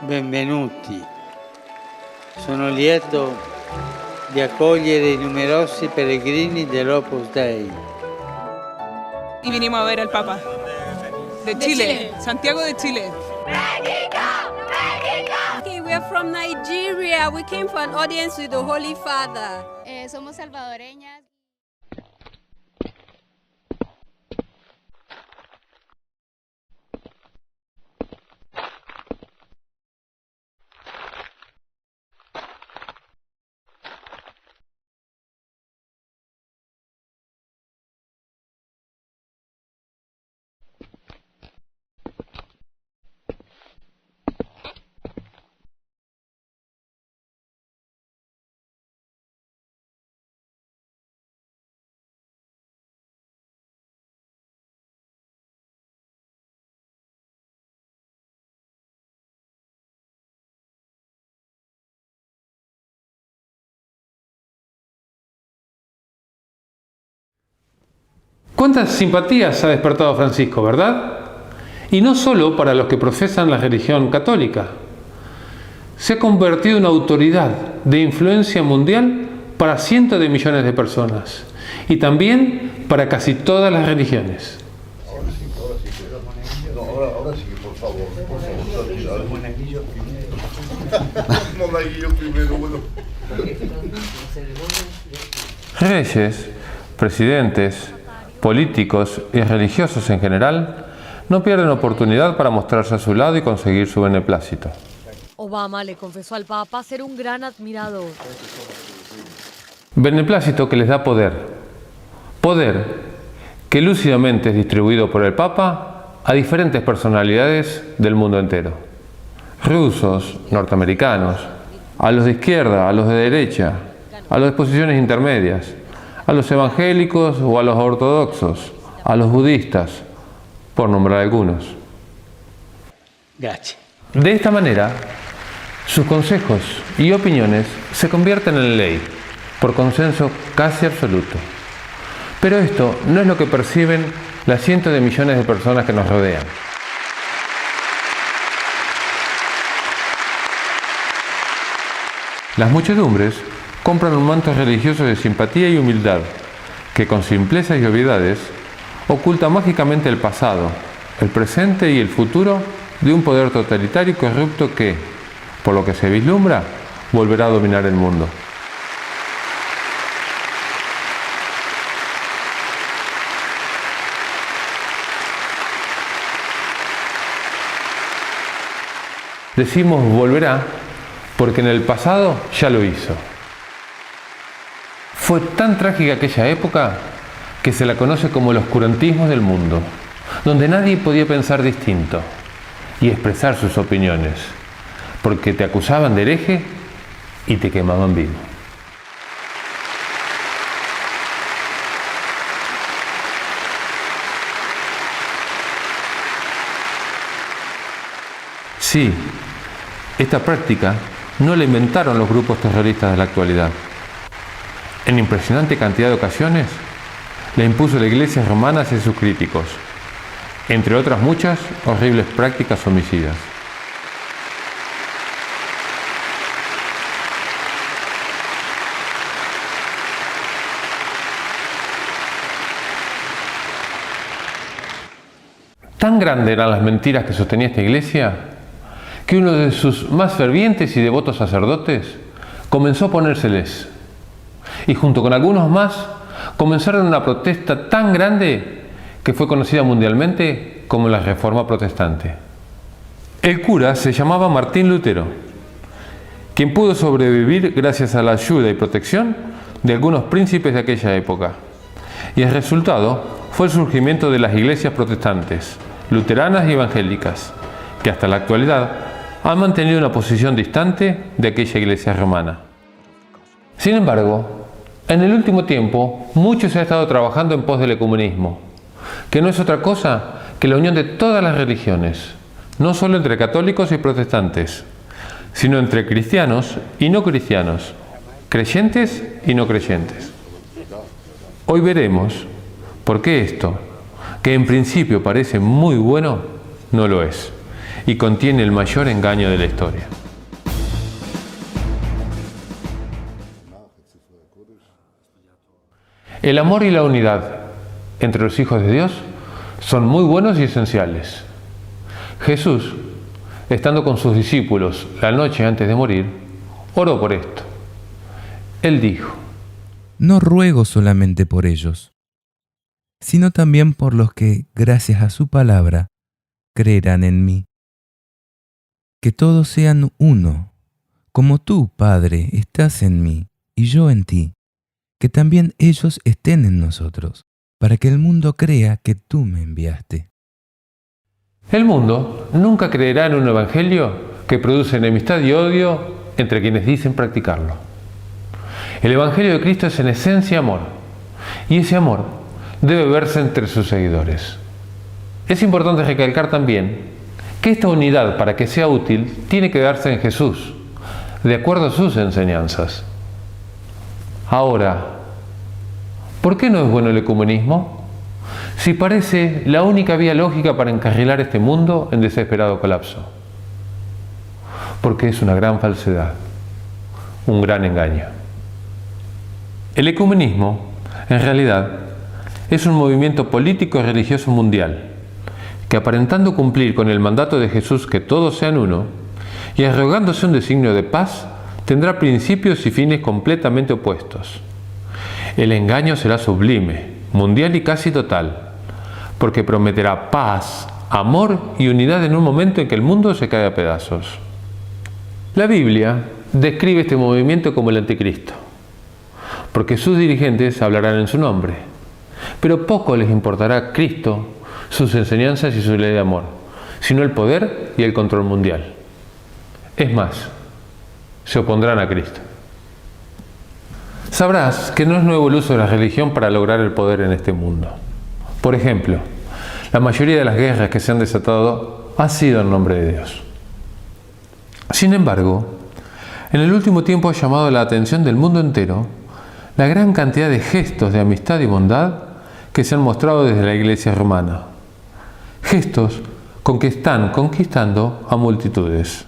Benvenuti. Sono lieto di accogliere i numerosi pellegrini dell'Opus Dei. Y vinimos a ver al Papa. De Chile. Santiago de Chile. Okay, we are from Nigeria. We came for an audience with the Holy Father. Somos salvadoreñas. ¿Cuántas simpatías ha despertado Francisco, verdad? Y no solo para los que profesan la religión católica. Se ha convertido en autoridad de influencia mundial para cientos de millones de personas y también para casi todas las religiones. Ahora sí, por favor, monaguillo primero, bueno. Reyes, presidentes, políticos y religiosos en general no pierden oportunidad para mostrarse a su lado y conseguir su beneplácito. Obama le confesó al Papa ser un gran admirador. Beneplácito que les da poder. Poder que lúcidamente es distribuido por el Papa a diferentes personalidades del mundo entero. Rusos, norteamericanos, a los de izquierda, a los de derecha, a las posiciones intermedias, a los evangélicos o a los ortodoxos, a los budistas, por nombrar algunos. Gracias. De esta manera, sus consejos y opiniones se convierten en ley, por consenso casi absoluto. Pero esto no es lo que perciben las cientos de millones de personas que nos rodean. Las muchedumbres compran un manto religioso de simpatía y humildad, que con simplezas y obviedades oculta mágicamente el pasado, el presente y el futuro de un poder totalitario y corrupto que, por lo que se vislumbra, volverá a dominar el mundo. Decimos volverá porque en el pasado ya lo hizo. Fue tan trágica aquella época que se la conoce como el oscurantismo del mundo, donde nadie podía pensar distinto y expresar sus opiniones, porque te acusaban de hereje y te quemaban vivo. Sí, esta práctica no la inventaron los grupos terroristas de la actualidad. En impresionante cantidad de ocasiones la impuso la Iglesia romana hacia sus críticos, entre otras muchas horribles prácticas homicidas. Tan grandes eran las mentiras que sostenía esta Iglesia que uno de sus más fervientes y devotos sacerdotes comenzó a ponérseles, y junto con algunos más comenzaron una protesta tan grande que fue conocida mundialmente como la Reforma Protestante. El cura se llamaba Martín Lutero, quien pudo sobrevivir gracias a la ayuda y protección de algunos príncipes de aquella época, y el resultado fue el surgimiento de las iglesias protestantes, luteranas y evangélicas, que hasta la actualidad han mantenido una posición distante de aquella iglesia romana. Sin embargo, en el último tiempo, mucho se ha estado trabajando en pos del ecumenismo, que no es otra cosa que la unión de todas las religiones, no solo entre católicos y protestantes, sino entre cristianos y no cristianos, creyentes y no creyentes. Hoy veremos por qué esto, que en principio parece muy bueno, no lo es, y contiene el mayor engaño de la historia. El amor y la unidad entre los hijos de Dios son muy buenos y esenciales. Jesús, estando con sus discípulos la noche antes de morir, oró por esto. Él dijo: No ruego solamente por ellos, sino también por los que, gracias a su palabra, creerán en mí. Que todos sean uno, como tú, Padre, estás en mí y yo en ti, que también ellos estén en nosotros, para que el mundo crea que tú me enviaste. El mundo nunca creerá en un evangelio que produce enemistad y odio entre quienes dicen practicarlo. El evangelio de Cristo es en esencia amor, y ese amor debe verse entre sus seguidores. Es importante recalcar también que esta unidad, para que sea útil, tiene que darse en Jesús, de acuerdo a sus enseñanzas. Ahora, ¿por qué no es bueno el ecumenismo? Si parece la única vía lógica para encarrilar este mundo en desesperado colapso. Porque es una gran falsedad, un gran engaño. El ecumenismo, en realidad, es un movimiento político y religioso mundial que, aparentando cumplir con el mandato de Jesús que todos sean uno, y arrogándose un designio de paz, tendrá principios y fines completamente opuestos. El engaño será sublime, mundial y casi total, porque prometerá paz, amor y unidad en un momento en que el mundo se cae a pedazos. La Biblia describe este movimiento como el anticristo, porque sus dirigentes hablarán en su nombre, pero poco les importará a Cristo, sus enseñanzas y su ley de amor, sino el poder y el control mundial. Es más, se opondrán a Cristo. Sabrás que no es nuevo el uso de la religión para lograr el poder en este mundo. Por ejemplo, la mayoría de las guerras que se han desatado ha sido en nombre de Dios. Sin embargo, en el último tiempo ha llamado la atención del mundo entero la gran cantidad de gestos de amistad y bondad que se han mostrado desde la Iglesia romana. Gestos con que están conquistando a multitudes.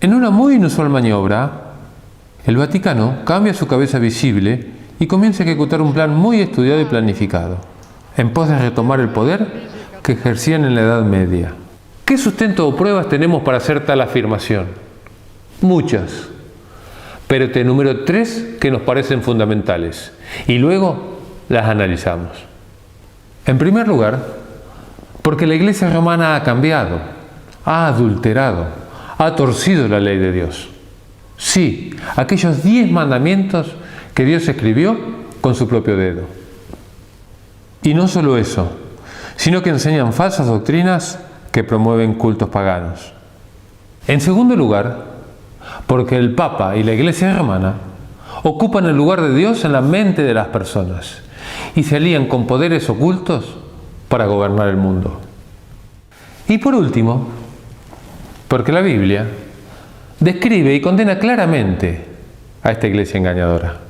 En una muy inusual maniobra, el Vaticano cambia su cabeza visible y comienza a ejecutar un plan muy estudiado y planificado, en pos de retomar el poder que ejercían en la Edad Media. ¿Qué sustento o pruebas tenemos para hacer tal afirmación? Muchas, pero te enumero 3 que nos parecen fundamentales y luego las analizamos. En primer lugar, porque la Iglesia romana ha cambiado, ha adulterado, ha torcido la ley de Dios. Sí, aquellos 10 mandamientos que Dios escribió con su propio dedo. Y no solo eso, sino que enseñan falsas doctrinas que promueven cultos paganos. En segundo lugar, porque el Papa y la Iglesia romana ocupan el lugar de Dios en la mente de las personas y se alían con poderes ocultos para gobernar el mundo. Y por último, porque la Biblia describe y condena claramente a esta iglesia engañadora,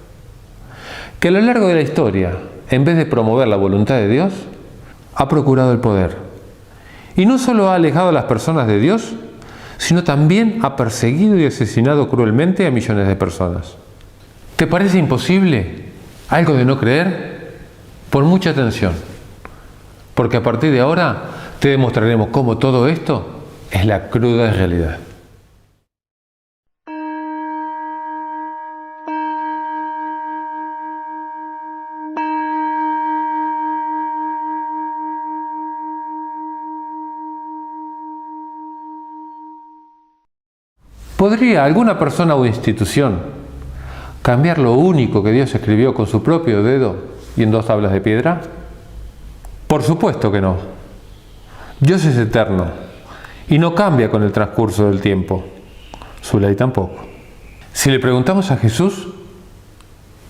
que a lo largo de la historia, en vez de promover la voluntad de Dios, ha procurado el poder. Y no solo ha alejado a las personas de Dios, sino también ha perseguido y asesinado cruelmente a millones de personas. ¿Te parece imposible algo de no creer? Pon mucha atención, porque a partir de ahora te demostraremos cómo todo esto es la cruda realidad. ¿Podría alguna persona o institución cambiar lo único que Dios escribió con su propio dedo y en 2 tablas de piedra? Por supuesto que no. Dios es eterno y no cambia con el transcurso del tiempo. Su ley tampoco. Si le preguntamos a Jesús,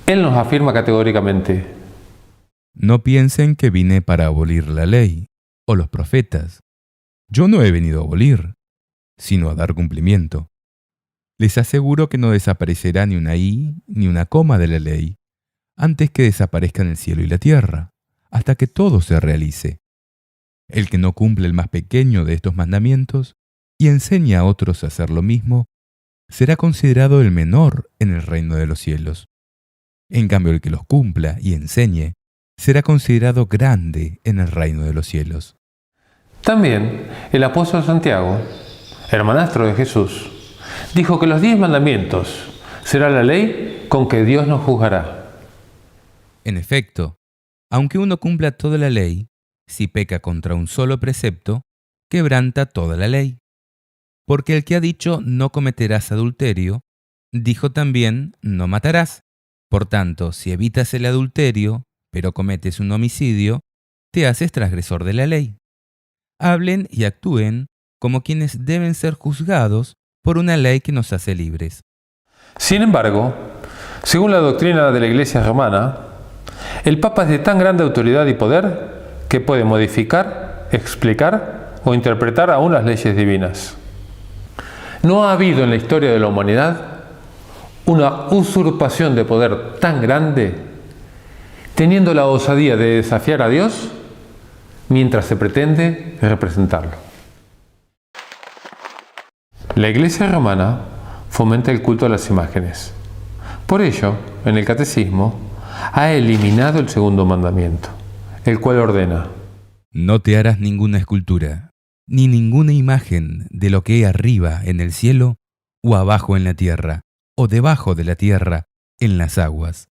Él nos afirma categóricamente: No piensen que vine para abolir la ley o los profetas. Yo no he venido a abolir, sino a dar cumplimiento. Les aseguro que no desaparecerá ni una i ni una coma de la ley, antes que desaparezcan el cielo y la tierra, hasta que todo se realice. El que no cumple el más pequeño de estos mandamientos y enseña a otros a hacer lo mismo, será considerado el menor en el reino de los cielos. En cambio, el que los cumpla y enseñe, será considerado grande en el reino de los cielos. También el apóstol Santiago, hermanastro de Jesús, dijo que los 10 mandamientos será la ley con que Dios nos juzgará. En efecto, aunque uno cumpla toda la ley, si peca contra un solo precepto, quebranta toda la ley. Porque el que ha dicho no cometerás adulterio, dijo también no matarás. Por tanto, si evitas el adulterio, pero cometes un homicidio, te haces transgresor de la ley. Hablen y actúen como quienes deben ser juzgados por una ley que nos hace libres. Sin embargo, según la doctrina de la Iglesia romana, el Papa es de tan grande autoridad y poder que puede modificar, explicar o interpretar aún las leyes divinas. No ha habido en la historia de la humanidad una usurpación de poder tan grande, teniendo la osadía de desafiar a Dios mientras se pretende representarlo. La Iglesia romana fomenta el culto a las imágenes. Por ello, en el Catecismo, ha eliminado el segundo mandamiento, el cual ordena: no te harás ninguna escultura, ni ninguna imagen de lo que hay arriba en el cielo, o abajo en la tierra, o debajo de la tierra, en las aguas.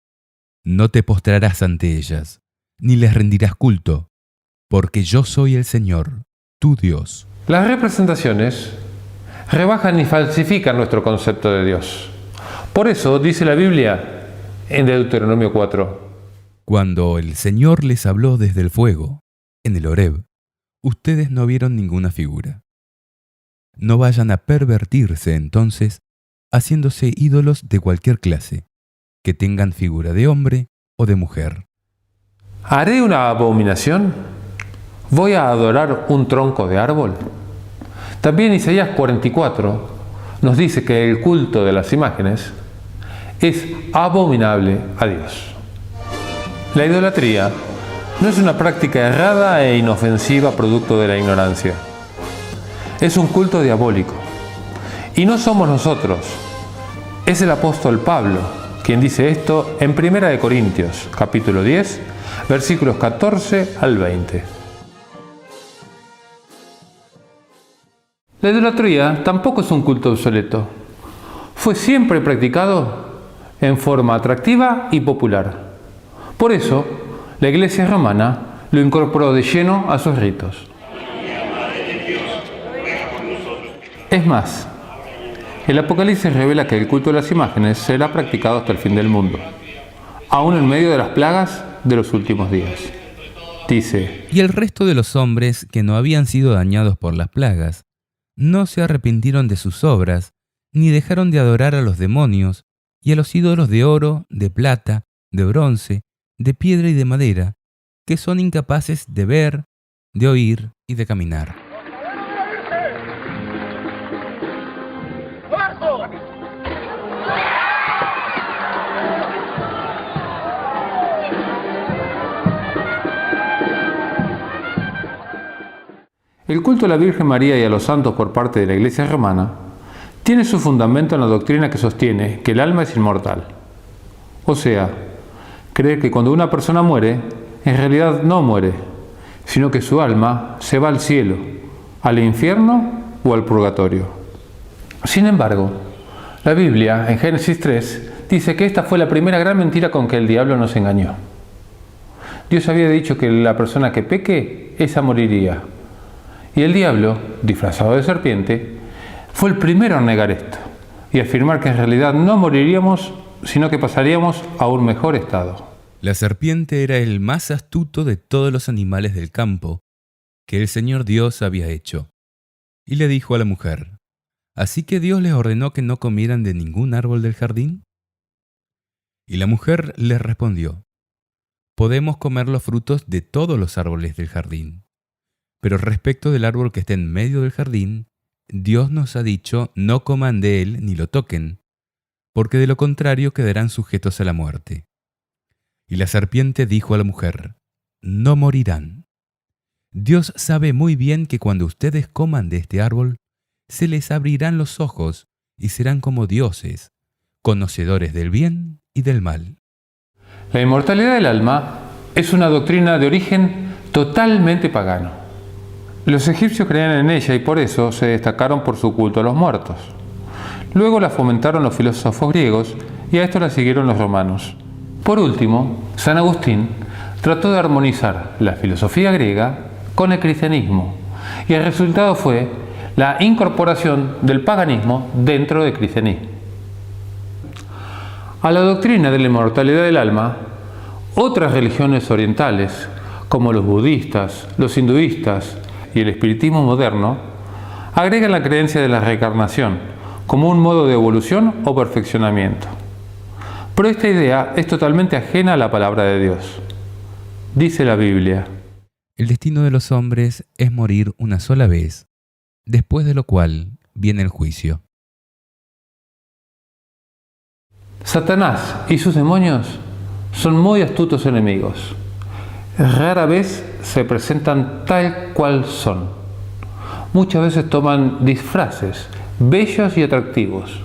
No te postrarás ante ellas, ni les rendirás culto, porque yo soy el Señor, tu Dios. Las representaciones rebajan y falsifican nuestro concepto de Dios. Por eso dice la Biblia en Deuteronomio 4: cuando el Señor les habló desde el fuego, en el Horeb, ustedes no vieron ninguna figura. No vayan a pervertirse entonces, haciéndose ídolos de cualquier clase, que tengan figura de hombre o de mujer. ¿Haré una abominación? ¿Voy a adorar un tronco de árbol? También Isaías 44 nos dice que el culto de las imágenes es abominable a Dios. La idolatría no es una práctica errada e inofensiva producto de la ignorancia. Es un culto diabólico. Y no somos nosotros. Es el apóstol Pablo quien dice esto en 1 Corintios, capítulo 10, versículos 14 al 20. La idolatría tampoco es un culto obsoleto. Fue siempre practicado en forma atractiva y popular. Por eso, la Iglesia romana lo incorporó de lleno a sus ritos. Es más, el Apocalipsis revela que el culto de las imágenes será practicado hasta el fin del mundo, aún en medio de las plagas de los últimos días. Dice: y el resto de los hombres que no habían sido dañados por las plagas, no se arrepintieron de sus obras, ni dejaron de adorar a los demonios y a los ídolos de oro, de plata, de bronce, de piedra y de madera, que son incapaces de ver, de oír y de caminar. El culto a la Virgen María y a los santos por parte de la Iglesia romana tiene su fundamento en la doctrina que sostiene que el alma es inmortal. O sea, creer que cuando una persona muere, en realidad no muere, sino que su alma se va al cielo, al infierno o al purgatorio. Sin embargo, la Biblia, en Génesis 3, dice que esta fue la primera gran mentira con que el diablo nos engañó. Dios había dicho que la persona que peque, esa moriría. Y el diablo, disfrazado de serpiente, fue el primero en negar esto y afirmar que en realidad no moriríamos, sino que pasaríamos a un mejor estado. La serpiente era el más astuto de todos los animales del campo que el Señor Dios había hecho. Y le dijo a la mujer: ¿así que Dios les ordenó que no comieran de ningún árbol del jardín? Y la mujer les respondió: podemos comer los frutos de todos los árboles del jardín. Pero respecto del árbol que está en medio del jardín, Dios nos ha dicho: no coman de él ni lo toquen, porque de lo contrario quedarán sujetos a la muerte. Y la serpiente dijo a la mujer: no morirán. Dios sabe muy bien que cuando ustedes coman de este árbol, se les abrirán los ojos y serán como dioses, conocedores del bien y del mal. La inmortalidad del alma es una doctrina de origen totalmente pagano. Los egipcios creían en ella y por eso se destacaron por su culto a los muertos. Luego la fomentaron los filósofos griegos y a esto la siguieron los romanos. Por último, San Agustín trató de armonizar la filosofía griega con el cristianismo y el resultado fue la incorporación del paganismo dentro del cristianismo. A la doctrina de la inmortalidad del alma, otras religiones orientales, como los budistas, los hinduistas y el espiritismo moderno, agregan la creencia de la reencarnación como un modo de evolución o perfeccionamiento. Pero esta idea es totalmente ajena a la palabra de Dios. Dice la Biblia: El destino de los hombres es morir una sola vez, después de lo cual viene el juicio. Satanás y sus demonios son muy astutos enemigos. Rara vez se presentan tal cual son. Muchas veces toman disfraces bellos y atractivos.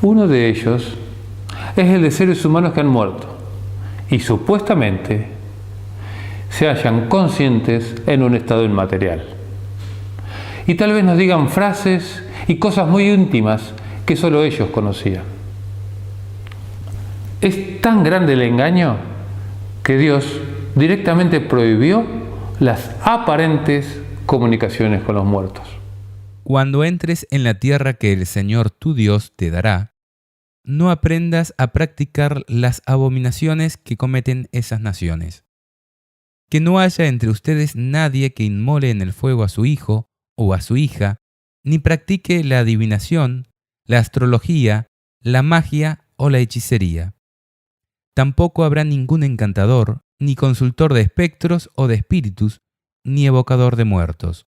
Uno de ellos es el de seres humanos que han muerto y supuestamente se hallan conscientes en un estado inmaterial. Y tal vez nos digan frases y cosas muy íntimas que solo ellos conocían. Es tan grande el engaño que Dios directamente prohibió las aparentes comunicaciones con los muertos. Cuando entres en la tierra que el Señor tu Dios te dará, no aprendas a practicar las abominaciones que cometen esas naciones. Que no haya entre ustedes nadie que inmole en el fuego a su hijo o a su hija, ni practique la adivinación, la astrología, la magia o la hechicería. Tampoco habrá ningún encantador, ni consultor de espectros o de espíritus, ni evocador de muertos.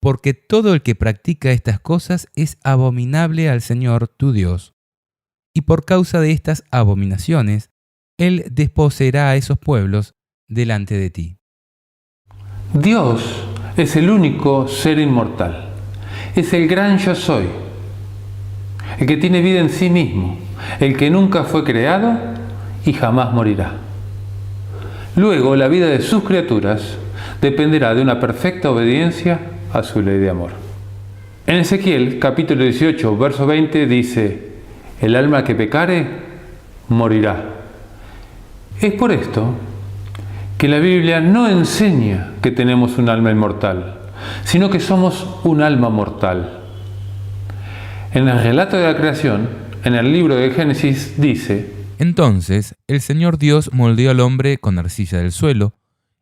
Porque todo el que practica estas cosas es abominable al Señor tu Dios. Y por causa de estas abominaciones, Él desposeerá a esos pueblos delante de ti. Dios es el único ser inmortal. Es el gran yo soy. El que tiene vida en sí mismo. El que nunca fue creado y jamás morirá. Luego, la vida de sus criaturas dependerá de una perfecta obediencia a su ley de amor. En Ezequiel, capítulo 18, verso 20, dice: el alma que pecare, morirá. Es por esto que la Biblia no enseña que tenemos un alma inmortal, sino que somos un alma mortal. En el relato de la creación, en el libro de Génesis, dice: Entonces el Señor Dios moldeó al hombre con arcilla del suelo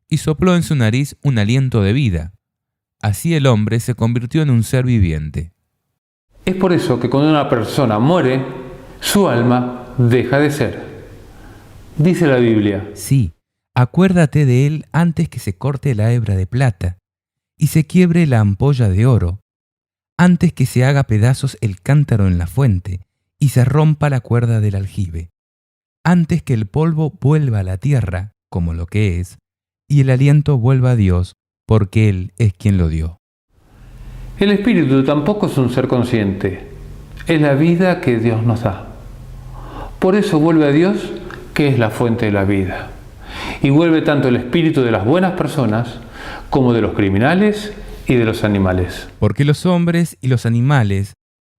y sopló en su nariz un aliento de vida. Así el hombre se convirtió en un ser viviente. Es por eso que cuando una persona muere, su alma deja de ser. Dice la Biblia: Sí, acuérdate de él antes que se corte la hebra de plata y se quiebre la ampolla de oro, antes que se haga pedazos el cántaro en la fuente y se rompa la cuerda del aljibe, antes que el polvo vuelva a la tierra como lo que es y el aliento vuelva a Dios, porque Él es quien lo dio. El espíritu tampoco es un ser consciente, es la vida que Dios nos da. Por eso vuelve a Dios, que es la fuente de la vida. Y vuelve tanto el espíritu de las buenas personas como de los criminales y de los animales. Porque los hombres y los animales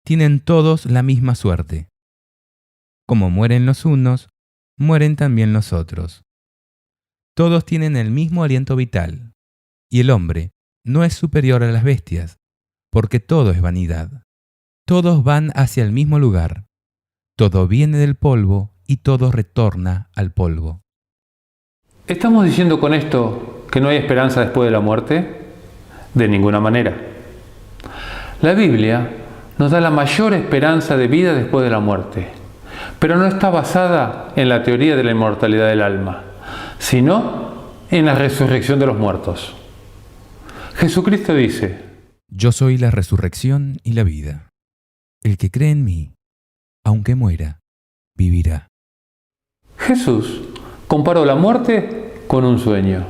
tienen todos la misma suerte. Como mueren los unos, mueren también los otros. Todos tienen el mismo aliento vital, y el hombre no es superior a las bestias, porque todo es vanidad. Todos van hacia el mismo lugar. Todo viene del polvo y todo retorna al polvo. ¿Estamos diciendo con esto que no hay esperanza después de la muerte? De ninguna manera. La Biblia nos da la mayor esperanza de vida después de la muerte, pero no está basada en la teoría de la inmortalidad del alma, sino en la resurrección de los muertos. Jesucristo dice: Yo soy la resurrección y la vida. El que cree en mí, aunque muera, vivirá. Jesús comparó la muerte con un sueño,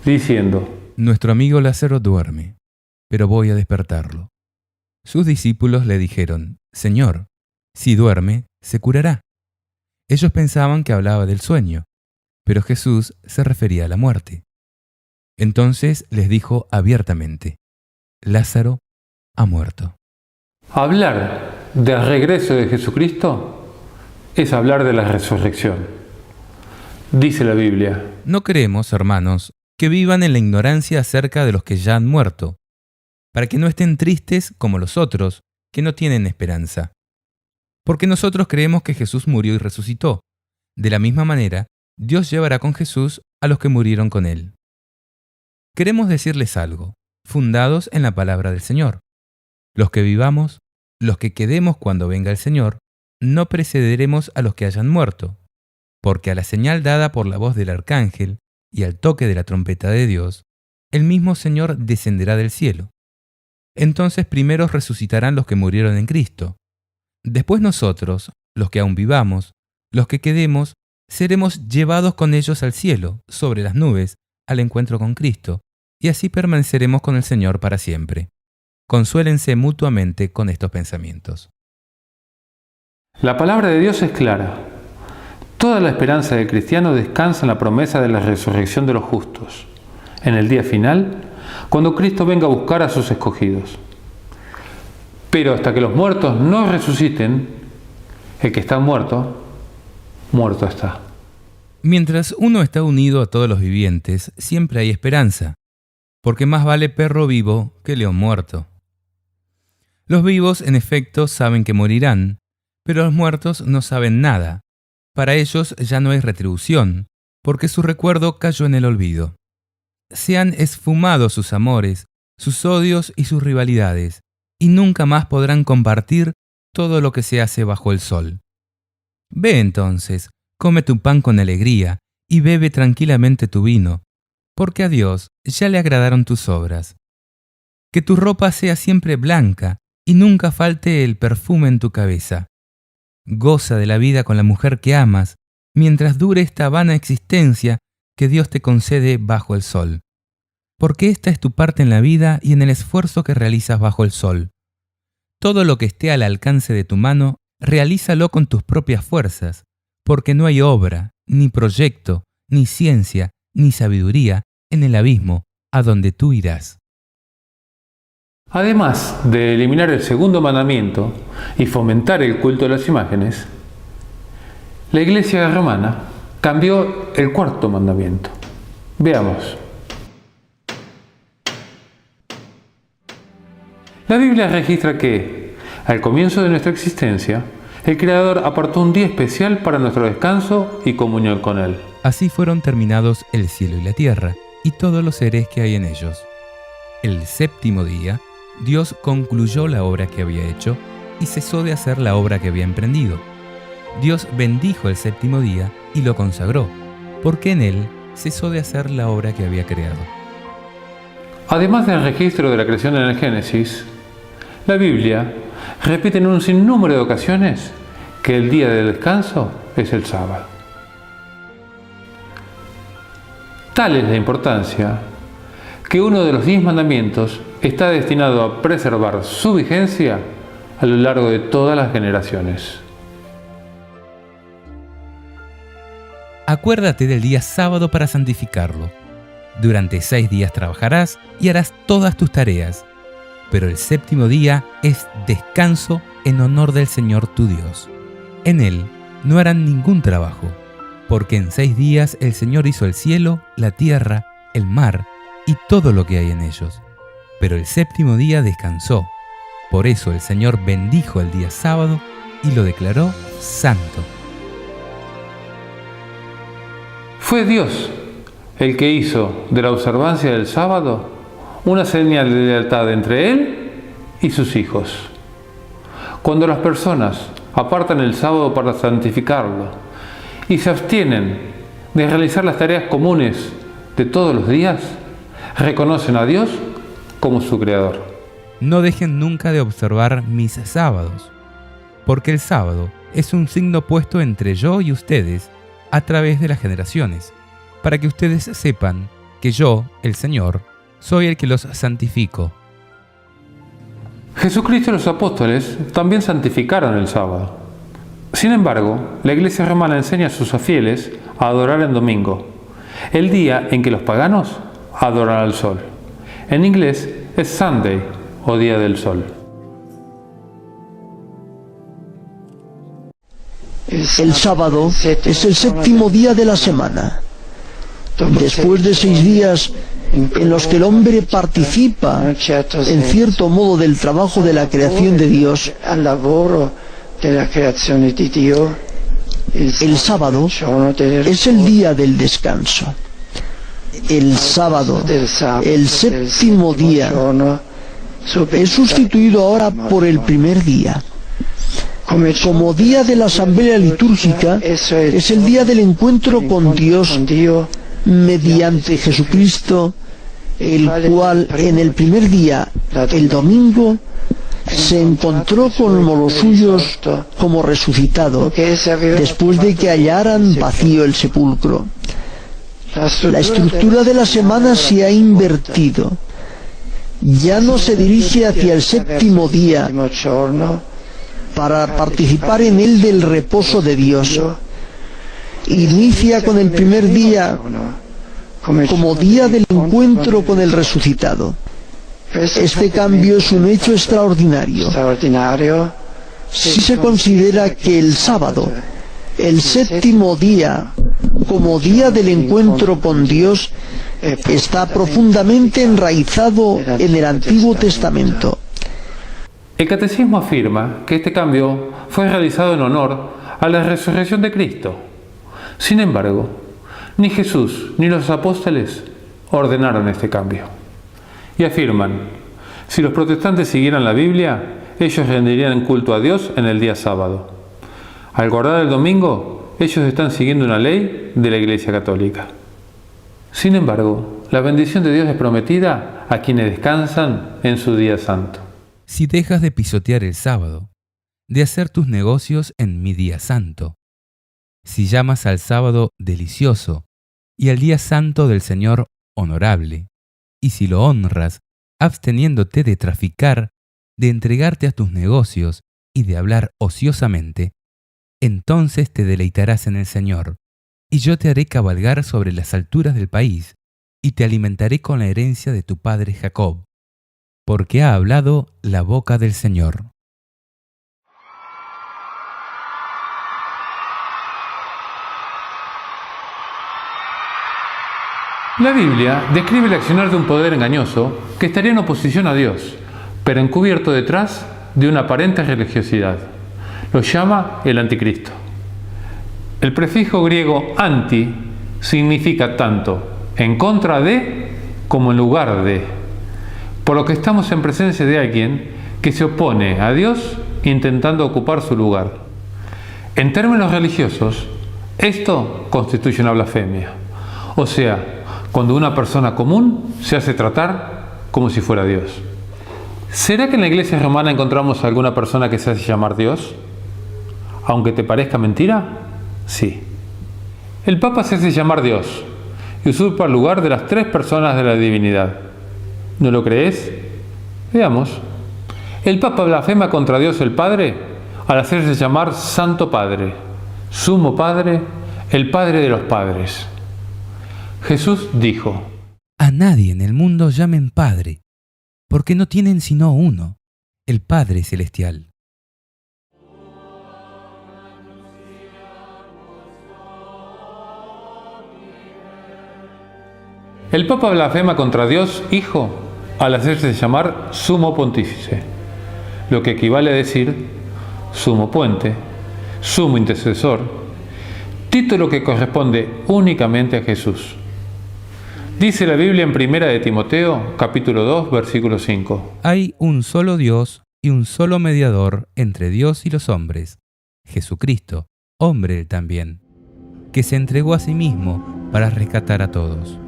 diciendo: nuestro amigo Lázaro duerme, pero voy a despertarlo. Sus discípulos le dijeron, Señor, si duerme, se curará. Ellos pensaban que hablaba del sueño, pero Jesús se refería a la muerte. Entonces les dijo abiertamente, Lázaro ha muerto. Hablar del regreso de Jesucristo es hablar de la resurrección. Dice la Biblia. No queremos, hermanos, que vivan en la ignorancia acerca de los que ya han muerto, para que no estén tristes como los otros, que no tienen esperanza. Porque nosotros creemos que Jesús murió y resucitó. De la misma manera, Dios llevará con Jesús a los que murieron con él. Queremos decirles algo, fundados en la palabra del Señor. Los que vivamos, los que quedemos cuando venga el Señor, no precederemos a los que hayan muerto, porque a la señal dada por la voz del arcángel y al toque de la trompeta de Dios, el mismo Señor descenderá del cielo. Entonces primero resucitarán los que murieron en Cristo. Después nosotros, los que aún vivamos, los que quedemos, seremos llevados con ellos al cielo, sobre las nubes, al encuentro con Cristo, y así permaneceremos con el Señor para siempre. Consuélense mutuamente con estos pensamientos. La palabra de Dios es clara. Toda la esperanza del cristiano descansa en la promesa de la resurrección de los justos, en el día final, cuando Cristo venga a buscar a sus escogidos. Pero hasta que los muertos no resuciten, el que está muerto, muerto está. Mientras uno está unido a todos los vivientes, siempre hay esperanza, porque más vale perro vivo que león muerto. Los vivos, en efecto, saben que morirán, pero los muertos no saben nada. Para ellos ya no hay retribución, porque su recuerdo cayó en el olvido. Se han esfumado sus amores, sus odios y sus rivalidades, y nunca más podrán compartir todo lo que se hace bajo el sol. Ve entonces, come tu pan con alegría, y bebe tranquilamente tu vino, porque a Dios ya le agradaron tus obras. Que tu ropa sea siempre blanca, y nunca falte el perfume en tu cabeza. Goza de la vida con la mujer que amas, mientras dure esta vana existencia que Dios te concede bajo el sol. Porque esta es tu parte en la vida y en el esfuerzo que realizas bajo el sol. Todo lo que esté al alcance de tu mano, realízalo con tus propias fuerzas, porque no hay obra, ni proyecto, ni ciencia, ni sabiduría en el abismo a donde tú irás. Además de eliminar el segundo mandamiento y fomentar el culto de las imágenes, la Iglesia romana cambió el cuarto mandamiento. Veamos. La Biblia registra que, al comienzo de nuestra existencia, el Creador apartó un día especial para nuestro descanso y comunión con Él. Así fueron terminados el cielo y la tierra, y todos los seres que hay en ellos. El séptimo día, Dios concluyó la obra que había hecho y cesó de hacer la obra que había emprendido. Dios bendijo el séptimo día y lo consagró, porque en él cesó de hacer la obra que había creado. Además del registro de la creación en el Génesis, la Biblia repite en un sinnúmero de ocasiones que el día de descanso es el sábado. Tal es la importancia que uno de los 10 mandamientos está destinado a preservar su vigencia a lo largo de todas las generaciones. Acuérdate del día sábado para santificarlo. Durante 6 días trabajarás y harás todas tus tareas, pero el séptimo día es descanso en honor del Señor tu Dios. En él no harán ningún trabajo, porque en 6 días el Señor hizo el cielo, la tierra, el mar y todo lo que hay en ellos. Pero el séptimo día descansó. Por eso el Señor bendijo el día sábado y lo declaró santo. Fue Dios el que hizo de la observancia del sábado una señal de lealtad entre Él y sus hijos. Cuando las personas apartan el sábado para santificarlo y se abstienen de realizar las tareas comunes de todos los días, reconocen a Dios como su Creador. No dejen nunca de observar mis sábados, porque el sábado es un signo puesto entre yo y ustedes a través de las generaciones, para que ustedes sepan que yo, el Señor, soy el que los santifico. Jesucristo y los apóstoles también santificaron el sábado. Sin embargo, la Iglesia romana enseña a sus fieles a adorar en domingo, el día en que los paganos adoran al sol. En inglés es Sunday o Día del Sol. El sábado es el séptimo día de la semana. Después de 6 días en los que el hombre participa en cierto modo del trabajo de la creación de Dios, el sábado es el día del descanso. El sábado, el séptimo día, es sustituido ahora por el primer día. Como día de la asamblea litúrgica, es el día del encuentro con Dios mediante Jesucristo, el cual en el primer día, el domingo, se encontró con los suyos como resucitado, después de que hallaran vacío el sepulcro. La estructura de la semana se ha invertido. Ya no se dirige hacia el séptimo día para participar en él del reposo de Dios. Inicia con el primer día como día del encuentro con el resucitado. Este cambio es un hecho extraordinario. Si se considera que el sábado, el séptimo día, como día del encuentro con Dios, está profundamente enraizado en el Antiguo Testamento. El Catecismo afirma que este cambio fue realizado en honor a la resurrección de Cristo. Sin embargo, ni Jesús ni los apóstoles ordenaron este cambio. Y afirman, si los protestantes siguieran la Biblia, ellos rendirían culto a Dios en el día sábado. Al guardar el domingo, ellos están siguiendo una ley de la Iglesia Católica. Sin embargo, la bendición de Dios es prometida a quienes descansan en su día santo. Si dejas de pisotear el sábado, de hacer tus negocios en mi día santo, si llamas al sábado delicioso y al día santo del Señor honorable, y si lo honras absteniéndote de traficar, de entregarte a tus negocios y de hablar ociosamente, entonces te deleitarás en el Señor, y yo te haré cabalgar sobre las alturas del país, y te alimentaré con la herencia de tu padre Jacob, porque ha hablado la boca del Señor. La Biblia describe el accionar de un poder engañoso que estaría en oposición a Dios, pero encubierto detrás de una aparente religiosidad. Lo llama el anticristo. El prefijo griego anti significa tanto en contra de como en lugar de, por lo que estamos en presencia de alguien que se opone a Dios intentando ocupar su lugar. En términos religiosos, esto constituye una blasfemia, o sea, cuando una persona común se hace tratar como si fuera Dios. ¿Será que en la Iglesia romana encontramos a alguna persona que se hace llamar Dios? Aunque te parezca mentira, sí. El Papa se hace llamar Dios y usurpa el lugar de las 3 personas de la divinidad. ¿No lo crees? Veamos. El Papa blasfema contra Dios el Padre al hacerse llamar Santo Padre, Sumo Padre, el Padre de los padres. Jesús dijo: A nadie en el mundo llamen Padre, porque no tienen sino uno, el Padre Celestial. El Papa blasfema contra Dios Hijo al hacerse llamar Sumo Pontífice, lo que equivale a decir Sumo Puente, Sumo Intercesor, título que corresponde únicamente a Jesús. Dice la Biblia en 1 de Timoteo, capítulo 2, versículo 5. Hay un solo Dios y un solo mediador entre Dios y los hombres, Jesucristo, hombre también, que se entregó a sí mismo para rescatar a todos.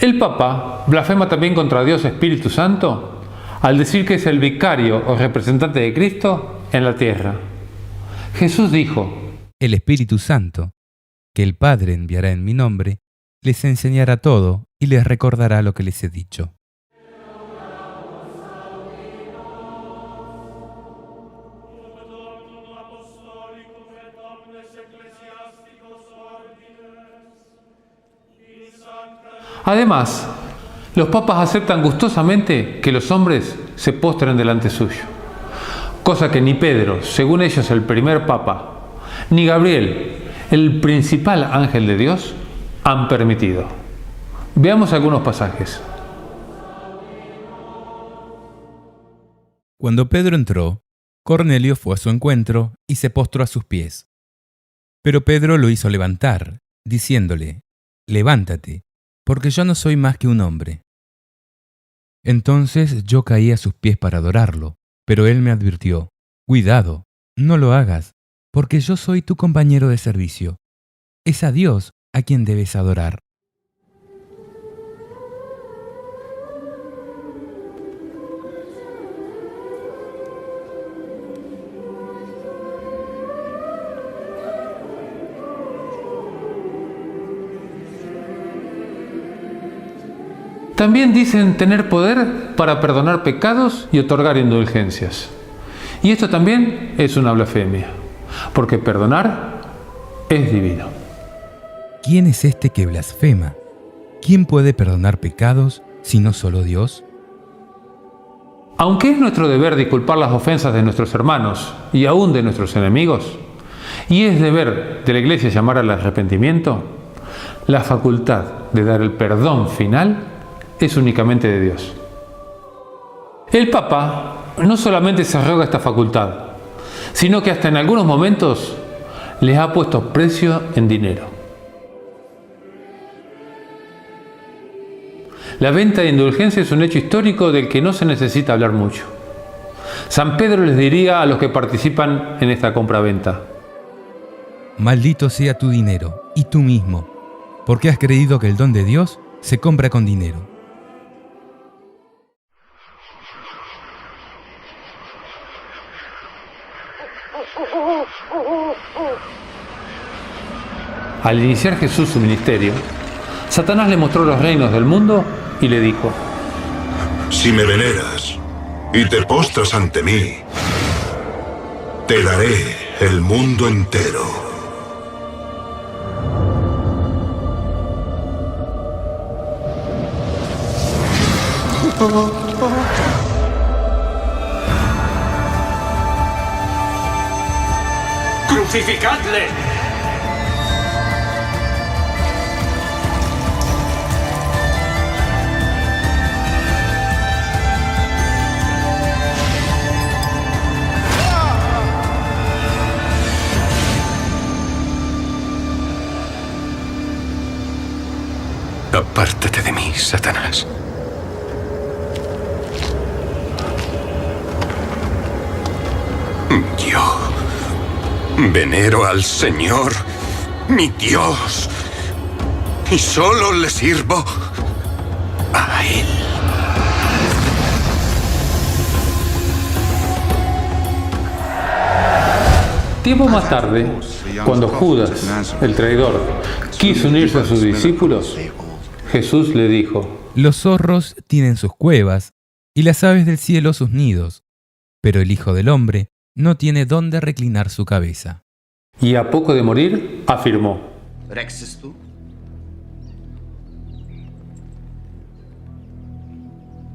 El Papa blasfema también contra Dios Espíritu Santo al decir que es el vicario o representante de Cristo en la tierra. Jesús dijo: El Espíritu Santo, que el Padre enviará en mi nombre, les enseñará todo y les recordará lo que les he dicho. Además, los papas aceptan gustosamente que los hombres se postren delante suyo, cosa que ni Pedro, según ellos el primer papa, ni Gabriel, el principal ángel de Dios, han permitido. Veamos algunos pasajes. Cuando Pedro entró, Cornelio fue a su encuentro y se postró a sus pies. Pero Pedro lo hizo levantar, diciéndole: «Levántate, porque yo no soy más que un hombre». Entonces yo caí a sus pies para adorarlo, pero él me advirtió: «Cuidado, no lo hagas, porque yo soy tu compañero de servicio. Es a Dios a quien debes adorar». También dicen tener poder para perdonar pecados y otorgar indulgencias. Y esto también es una blasfemia, porque perdonar es divino. ¿Quién es este que blasfema? ¿Quién puede perdonar pecados sino solo Dios? Aunque es nuestro deber disculpar las ofensas de nuestros hermanos y aún de nuestros enemigos, y es deber de la Iglesia llamar al arrepentimiento, la facultad de dar el perdón final es únicamente de Dios. El Papa no solamente se arroga esta facultad, sino que hasta en algunos momentos les ha puesto precio en dinero. La venta de indulgencia es un hecho histórico del que no se necesita hablar mucho. San Pedro les diría a los que participan en esta compraventa: Maldito sea tu dinero y tú mismo, porque has creído que el don de Dios se compra con dinero. Al iniciar Jesús su ministerio, Satanás le mostró los reinos del mundo y le dijo: Si me veneras y te postras ante mí, te daré el mundo entero. ¡Crucificadle! Apártate de mí, Satanás. Yo venero al Señor, mi Dios, y solo le sirvo a Él. Tiempo más tarde, cuando Judas, el traidor, quiso unirse a sus discípulos, Jesús le dijo: Los zorros tienen sus cuevas y las aves del cielo sus nidos, pero el Hijo del Hombre no tiene dónde reclinar su cabeza. Y a poco de morir, afirmó: Rexes tú.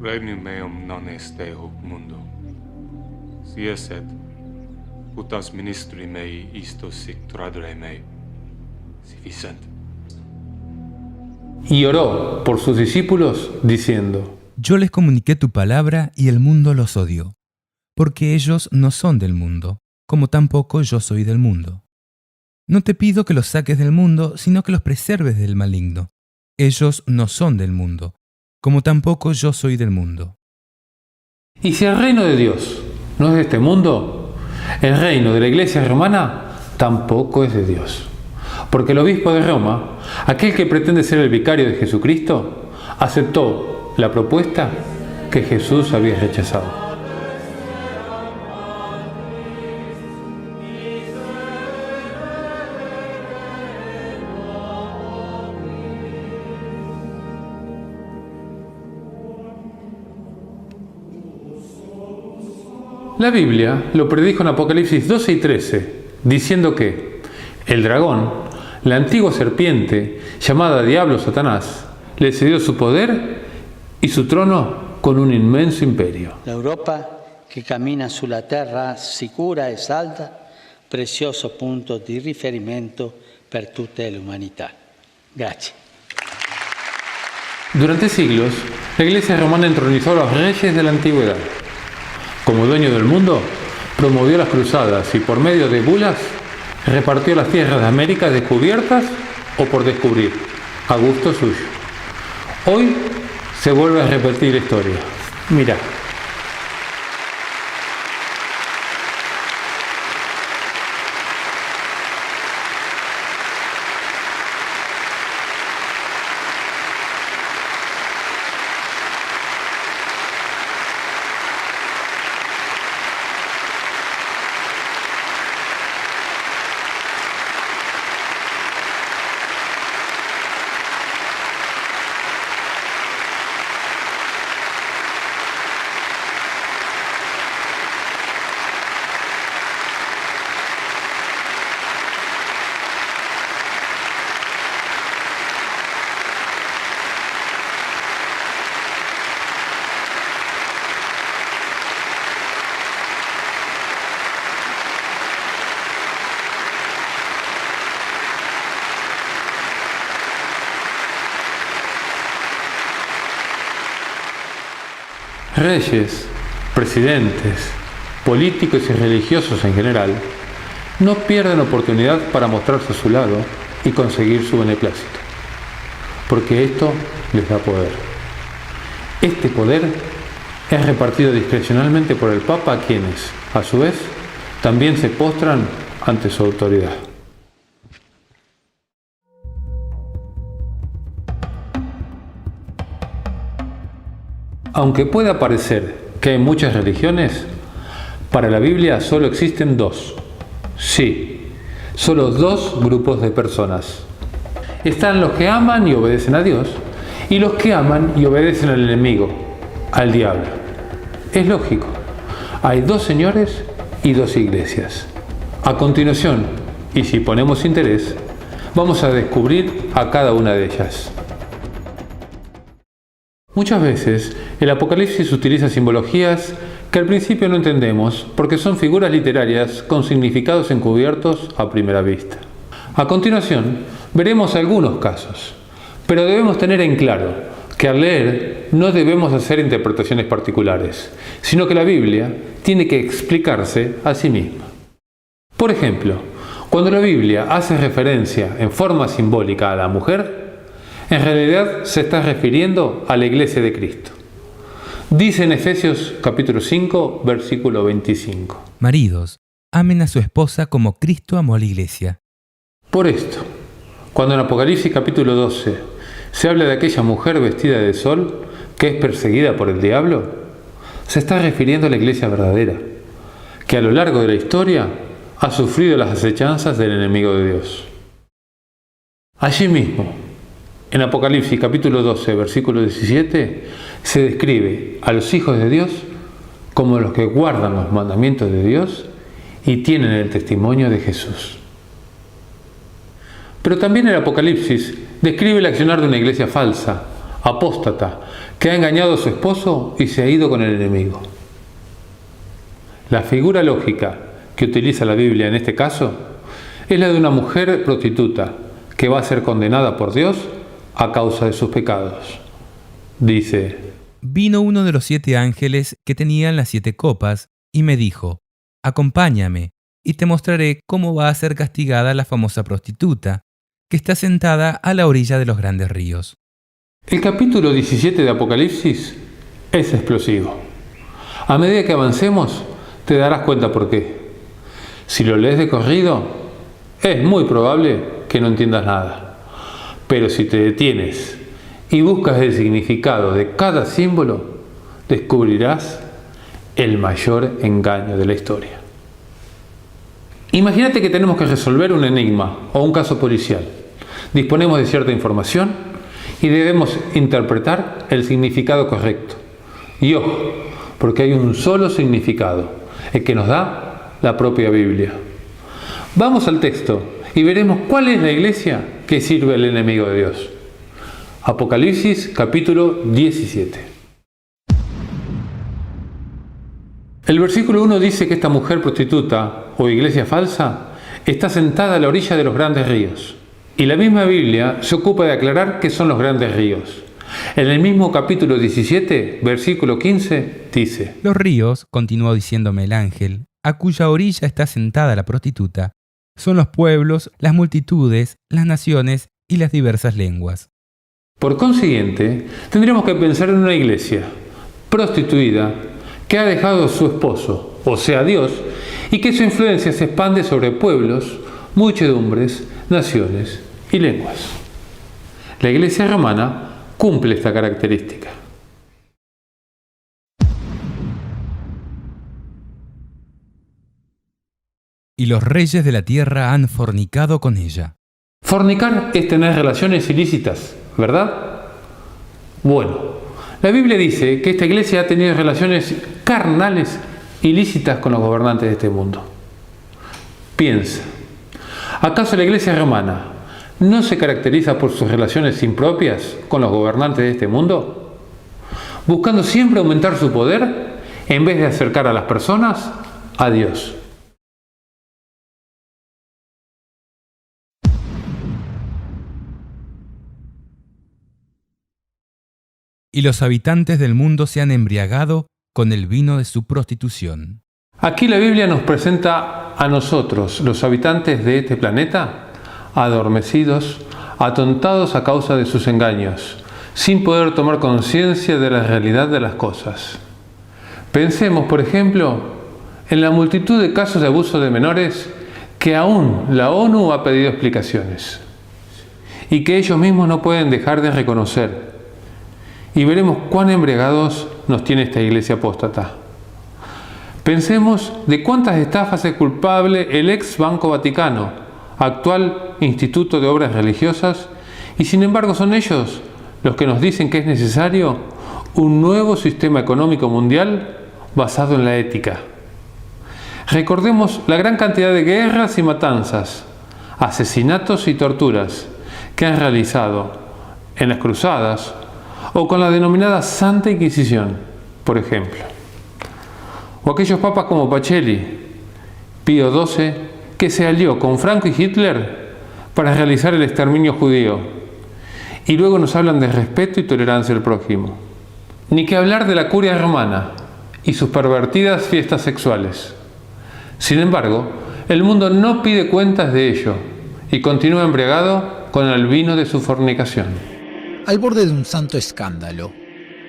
Regnum meum non est hoc mundo. Si esset, putas ministri mei isto sic tradere mei, si ficent. Y oró por sus discípulos diciendo: Yo les comuniqué tu palabra y el mundo los odió, porque ellos no son del mundo, como tampoco yo soy del mundo. No te pido que los saques del mundo, sino que los preserves del maligno. Ellos no son del mundo, como tampoco yo soy del mundo. Y si el reino de Dios no es de este mundo, el reino de la Iglesia romana tampoco es de Dios. Porque el obispo de Roma, aquel que pretende ser el vicario de Jesucristo, aceptó la propuesta que Jesús había rechazado. La Biblia lo predijo en Apocalipsis 12 y 13, diciendo que el dragón, la antigua serpiente, llamada Diablo Satanás, le cedió su poder y su trono con un inmenso imperio. L'Europa che cammina sulla terra sicura e salda, prezioso punto di riferimento per tutta l'umanità. Grazie. Durante siglos, la Iglesia romana entronizó a los reyes de la antigüedad. Como dueño del mundo, promovió las cruzadas y por medio de bulas repartió las tierras de América descubiertas o por descubrir, a gusto suyo. Hoy se vuelve a repetir la historia. Mira. Reyes, presidentes, políticos y religiosos en general no pierden oportunidad para mostrarse a su lado y conseguir su beneplácito, porque esto les da poder. Este poder es repartido discrecionalmente por el Papa, a quienes, a su vez, también se postran ante su autoridad. Aunque pueda parecer que hay muchas religiones, para la Biblia solo existen dos. Sí, solo dos grupos de personas. Están los que aman y obedecen a Dios y los que aman y obedecen al enemigo, al diablo. Es lógico. Hay dos señores y dos iglesias. A continuación, y si ponemos interés, vamos a descubrir a cada una de ellas. Muchas veces el Apocalipsis utiliza simbologías que al principio no entendemos porque son figuras literarias con significados encubiertos a primera vista. A continuación veremos algunos casos, pero debemos tener en claro que al leer no debemos hacer interpretaciones particulares, sino que la Biblia tiene que explicarse a sí misma. Por ejemplo, cuando la Biblia hace referencia en forma simbólica a la mujer, en realidad se está refiriendo a la Iglesia de Cristo. Dice en Efesios capítulo 5, versículo 25. Maridos, amen a su esposa como Cristo amó a la Iglesia. Por esto, cuando en Apocalipsis capítulo 12 se habla de aquella mujer vestida de sol que es perseguida por el diablo, se está refiriendo a la Iglesia verdadera, que a lo largo de la historia ha sufrido las acechanzas del enemigo de Dios. Allí mismo, en Apocalipsis capítulo 12, versículo 17, se describe a los hijos de Dios como los que guardan los mandamientos de Dios y tienen el testimonio de Jesús. Pero también el Apocalipsis describe el accionar de una iglesia falsa, apóstata, que ha engañado a su esposo y se ha ido con el enemigo. La figura lógica que utiliza la Biblia en este caso es la de una mujer prostituta que va a ser condenada por Dios a causa de sus pecados. Dice: Vino uno de los 7 ángeles que tenían las 7 copas y me dijo: Acompáñame y te mostraré cómo va a ser castigada la famosa prostituta, que está sentada a la orilla de los grandes ríos. El capítulo 17 de Apocalipsis es explosivo. A medida que avancemos, te darás cuenta por qué. Si lo lees de corrido, es muy probable que no entiendas nada. Pero si te detienes y buscas el significado de cada símbolo, descubrirás el mayor engaño de la historia. Imagínate que tenemos que resolver un enigma o un caso policial. Disponemos de cierta información y debemos interpretar el significado correcto. Y ojo, porque hay un solo significado, el que nos da la propia Biblia. Vamos al texto y veremos cuál es la iglesia que sirve al enemigo de Dios. Apocalipsis capítulo 17. El versículo 1 dice que esta mujer prostituta o iglesia falsa está sentada a la orilla de los grandes ríos. Y la misma Biblia se ocupa de aclarar qué son los grandes ríos. En el mismo capítulo 17, versículo 15, dice: Los ríos, continuó diciéndome el ángel, a cuya orilla está sentada la prostituta, son los pueblos, las multitudes, las naciones y las diversas lenguas. Por consiguiente, tendríamos que pensar en una iglesia prostituida que ha dejado a su esposo, o sea Dios, y que su influencia se expande sobre pueblos, muchedumbres, naciones y lenguas. La iglesia romana cumple esta característica. Y los reyes de la tierra han fornicado con ella. Fornicar es tener relaciones ilícitas, ¿verdad? Bueno, la Biblia dice que esta iglesia ha tenido relaciones carnales ilícitas con los gobernantes de este mundo. Piensa, ¿acaso la iglesia romana no se caracteriza por sus relaciones impropias con los gobernantes de este mundo? Buscando siempre aumentar su poder en vez de acercar a las personas a Dios. Y los habitantes del mundo se han embriagado con el vino de su prostitución. Aquí la Biblia nos presenta a nosotros, los habitantes de este planeta, adormecidos, atontados a causa de sus engaños, sin poder tomar conciencia de la realidad de las cosas. Pensemos, por ejemplo, en la multitud de casos de abuso de menores que aún la ONU ha pedido explicaciones y que ellos mismos no pueden dejar de reconocer. Y veremos cuán embriagados nos tiene esta iglesia apóstata. Pensemos de cuántas estafas es culpable el ex Banco Vaticano, actual Instituto de Obras Religiosas, y sin embargo son ellos los que nos dicen que es necesario un nuevo sistema económico mundial basado en la ética. Recordemos la gran cantidad de guerras y matanzas, asesinatos y torturas que han realizado en las cruzadas o con la denominada Santa Inquisición, por ejemplo. O aquellos papas como Pacelli, Pío XII, que se alió con Franco y Hitler para realizar el exterminio judío. Y luego nos hablan de respeto y tolerancia al prójimo. Ni que hablar de la curia romana y sus pervertidas fiestas sexuales. Sin embargo, el mundo no pide cuentas de ello y continúa embriagado con el vino de su fornicación. Al borde de un santo escándalo,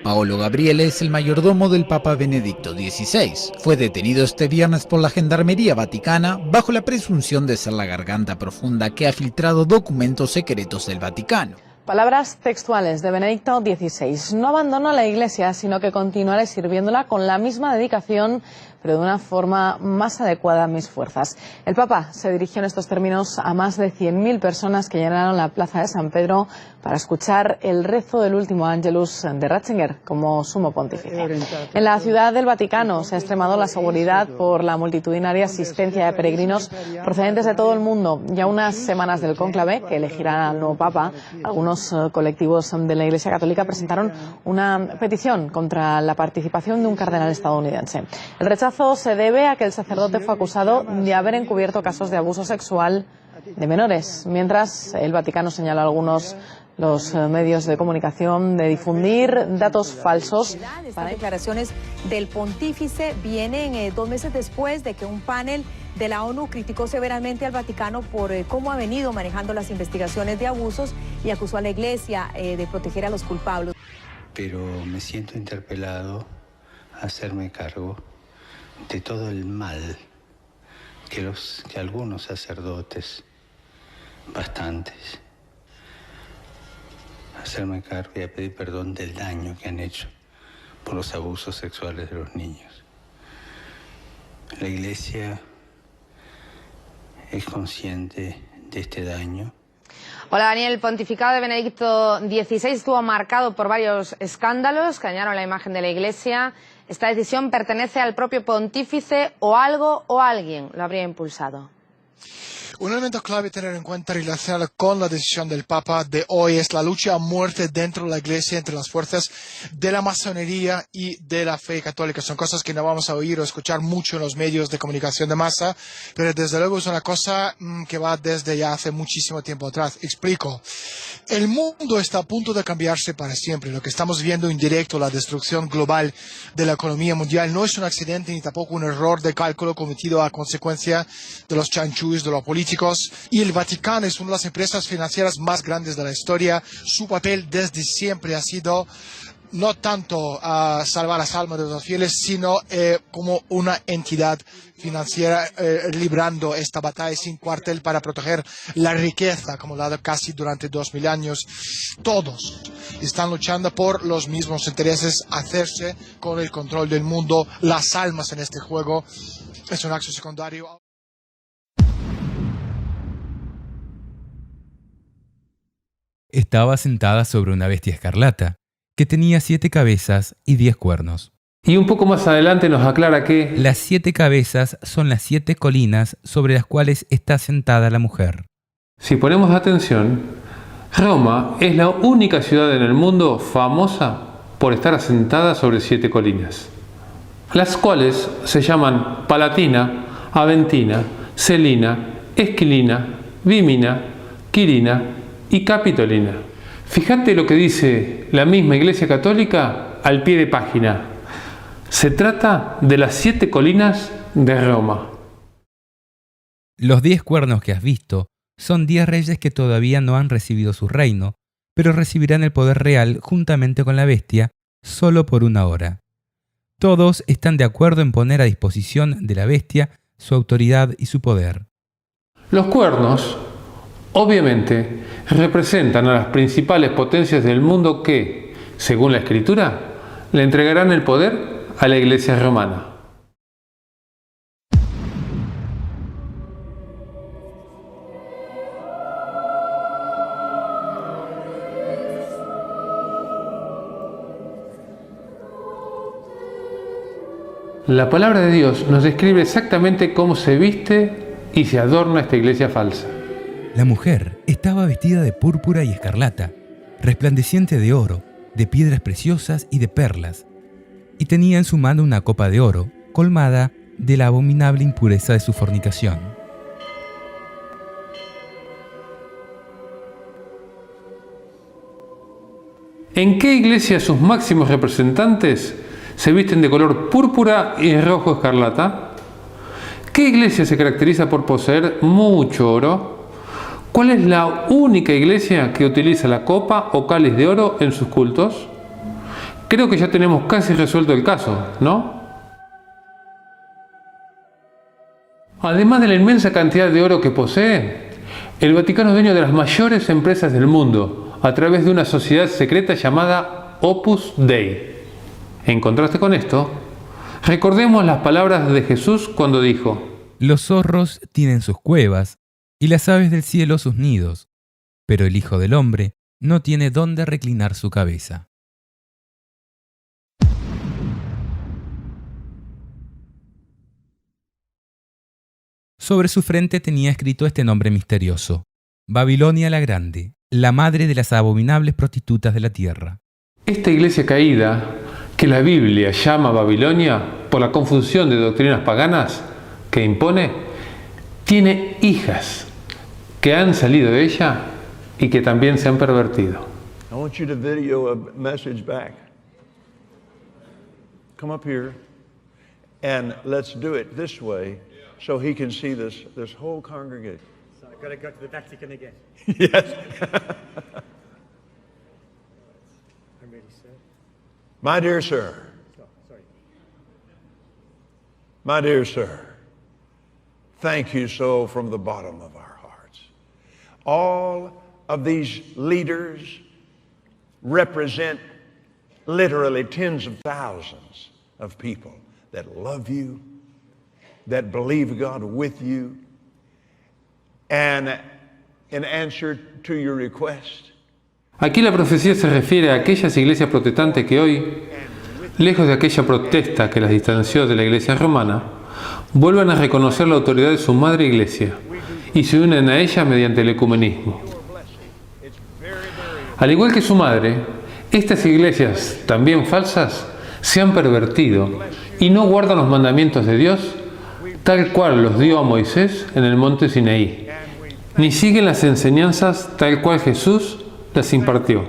Paolo Gabriele es el mayordomo del Papa Benedicto XVI. Fue detenido este viernes por la Gendarmería Vaticana bajo la presunción de ser la garganta profunda que ha filtrado documentos secretos del Vaticano. Palabras textuales de Benedicto XVI. No abandono la Iglesia, sino que continuaré sirviéndola con la misma dedicación, pero de una forma más adecuada a mis fuerzas. El Papa se dirigió en estos términos a más de 100.000 personas que llenaron la plaza de San Pedro para escuchar el rezo del último Ángelus de Ratzinger como sumo pontífice. En la ciudad del Vaticano se ha extremado la seguridad por la multitudinaria asistencia de peregrinos procedentes de todo el mundo. Ya unas semanas del cónclave, que elegirá al nuevo Papa, algunos colectivos de la Iglesia Católica presentaron una petición contra la participación de un cardenal estadounidense. El rechazo se debe a que el sacerdote fue acusado de haber encubierto casos de abuso sexual de menores, mientras el Vaticano señala a algunos los medios de comunicación de difundir datos falsos. Estas declaraciones del pontífice vienen 2 meses después de que un panel de la ONU criticó severamente al Vaticano por cómo ha venido manejando las investigaciones de abusos y acusó a la Iglesia de proteger a los culpables. Pero me siento interpelado a hacerme cargo de todo el mal que algunos sacerdotes, bastantes, hacerme cargo y a pedir perdón del daño que han hecho por los abusos sexuales de los niños. La Iglesia es consciente de este daño. Hola Daniel, el pontificado de Benedicto XVI estuvo marcado por varios escándalos que dañaron la imagen de la Iglesia. ¿Esta decisión pertenece al propio pontífice o algo o alguien lo habría impulsado? Un elemento clave a tener en cuenta relacionado con la decisión del Papa de hoy es la lucha a muerte dentro de la Iglesia entre las fuerzas de la masonería y de la fe católica. Son cosas que no vamos a oír o escuchar mucho en los medios de comunicación de masa, pero desde luego es una cosa que va desde ya hace muchísimo tiempo atrás. Explico. El mundo está a punto de cambiarse para siempre. Lo que estamos viendo en directo, la destrucción global de la economía mundial, no es un accidente ni tampoco un error de cálculo cometido a consecuencia de los chanchullos de los políticos. Y el Vaticano es una de las empresas financieras más grandes de la historia. Su papel desde siempre ha sido no tanto salvar las almas de los fieles, sino como una entidad financiera librando esta batalla sin cuartel para proteger la riqueza acumulada casi durante 2000 años. Todos están luchando por los mismos intereses, hacerse con el control del mundo. Las almas en este juego es un acto secundario. Estaba sentada sobre una bestia escarlata, que tenía 7 cabezas y 10 cuernos. Y un poco más adelante nos aclara que las 7 cabezas son las 7 colinas sobre las cuales está sentada la mujer. Si ponemos atención, Roma es la única ciudad en el mundo famosa por estar asentada sobre 7 colinas, las cuales se llaman Palatina, Aventina, Celina, Esquilina, Vímina, Quirina y Capitolina. Fíjate lo que dice la misma Iglesia Católica al pie de página. Se trata de las 7 colinas de Roma. Los 10 cuernos que has visto son 10 reyes que todavía no han recibido su reino, pero recibirán el poder real juntamente con la bestia solo por 1 hora. Todos están de acuerdo en poner a disposición de la bestia su autoridad y su poder. Los cuernos, obviamente, representan a las principales potencias del mundo que, según la Escritura, le entregarán el poder a la Iglesia romana. La palabra de Dios nos describe exactamente cómo se viste y se adorna esta iglesia falsa. La mujer estaba vestida de púrpura y escarlata, resplandeciente de oro, de piedras preciosas y de perlas, y tenía en su mano una copa de oro, colmada de la abominable impureza de su fornicación. ¿En qué iglesia sus máximos representantes se visten de color púrpura y rojo escarlata? ¿Qué iglesia se caracteriza por poseer mucho oro? ¿Cuál es la única iglesia que utiliza la copa o cáliz de oro en sus cultos? Creo que ya tenemos casi resuelto el caso, ¿no? Además de la inmensa cantidad de oro que posee, el Vaticano es dueño de las mayores empresas del mundo a través de una sociedad secreta llamada Opus Dei. En contraste con esto, recordemos las palabras de Jesús cuando dijo: Los zorros tienen sus cuevas y las aves del cielo sus nidos, pero el Hijo del Hombre no tiene dónde reclinar su cabeza. Sobre su frente tenía escrito este nombre misterioso: Babilonia la Grande, la madre de las abominables prostitutas de la tierra. Esta iglesia caída, que la Biblia llama Babilonia por la confusión de doctrinas paganas que impone, tiene hijas que han salido de ella y que también se han pervertido. I want you to video a message back. Come up here and let's do it this way so he can see this whole congregation. So I've got to go to the Vatican again. Yes. I'm ready, sir. My dear sir. Oh, sorry. My dear sir. Thank you so from the bottom of our hearts. All of these leaders represent literally tens of thousands of people that love you, that believe God with you, and in answer to your request. Aquí la profecía se refiere a aquellas iglesias protestantes que hoy, lejos de aquella protesta que las distanció de la iglesia romana, vuelvan a reconocer la autoridad de su madre iglesia y se unen a ella mediante el ecumenismo. Al igual que su madre, estas iglesias, también falsas, se han pervertido y no guardan los mandamientos de Dios tal cual los dio a Moisés en el monte Sinaí, ni siguen las enseñanzas tal cual Jesús las impartió.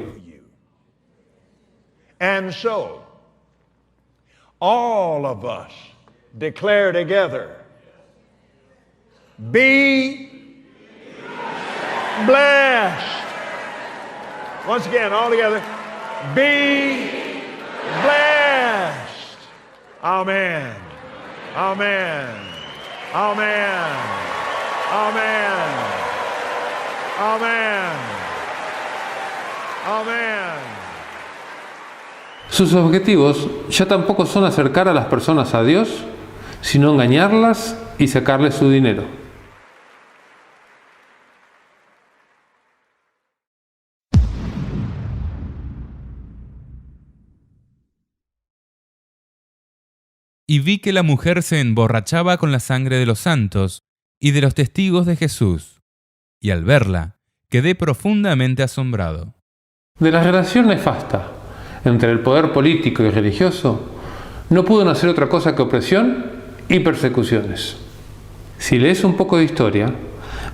And so, all of us declare together, be blessed. Once again, all together, be blessed. Amen. Amen. Amen. Amen. Amen. Amen. Sus objetivos ya tampoco son acercar a las personas a Dios, sino engañarlas y sacarles su dinero. Y vi que la mujer se emborrachaba con la sangre de los santos y de los testigos de Jesús. Y al verla, quedé profundamente asombrado. De la relación nefasta entre el poder político y religioso, no pudo nacer otra cosa que opresión y persecuciones. Si lees un poco de historia,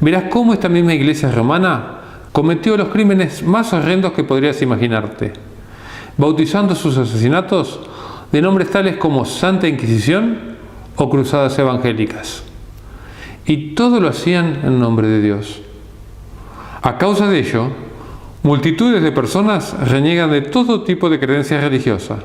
verás cómo esta misma iglesia romana cometió los crímenes más horrendos que podrías imaginarte, bautizando sus asesinatos de nombres tales como Santa Inquisición o Cruzadas Evangélicas. Y todo lo hacían en nombre de Dios. A causa de ello, multitudes de personas reniegan de todo tipo de creencias religiosas.